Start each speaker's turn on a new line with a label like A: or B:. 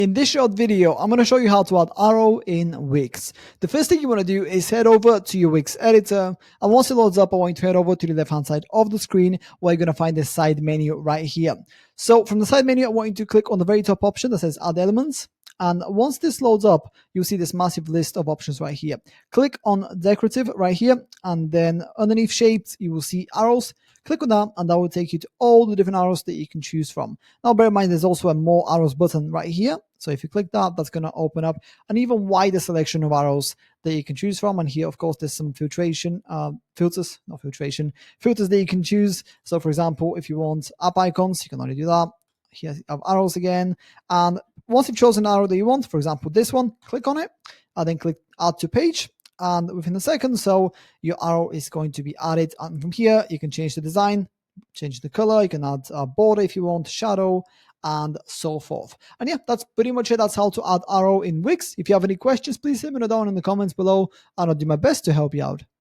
A: In this short video, I'm going to show you how to add arrow in Wix. The first thing you want to do is head over to your Wix editor, and once it loads up, I want you to head over to the left hand side of the screen where you're going to find the side menu right here. So from the side menu, I want you to click on the very top option that says add elements. And once this loads up, you'll see this massive list of options right here. Click on decorative right here, and then underneath shapes, you will see arrows. Click on that, and that will take you to all the different arrows that you can choose from. Now, bear in mind, there's also a more arrows button right here. So if you click that, that's going to open up an even wider selection of arrows that you can choose from. And here, of course, there's some filters that you can choose. So for example, if you want app icons, you can only do that. Here you have arrows again. And once you've chosen an arrow that you want, for example, this one, click on it, and then click add to page. And within a second, so your arrow is going to be added. And from here, you can change the design, change the color. You can add a border if you want, shadow, and so forth. And yeah, that's pretty much it. That's how to add arrow in Wix. If you have any questions, please let me know down in the comments below, and I'll do my best to help you out.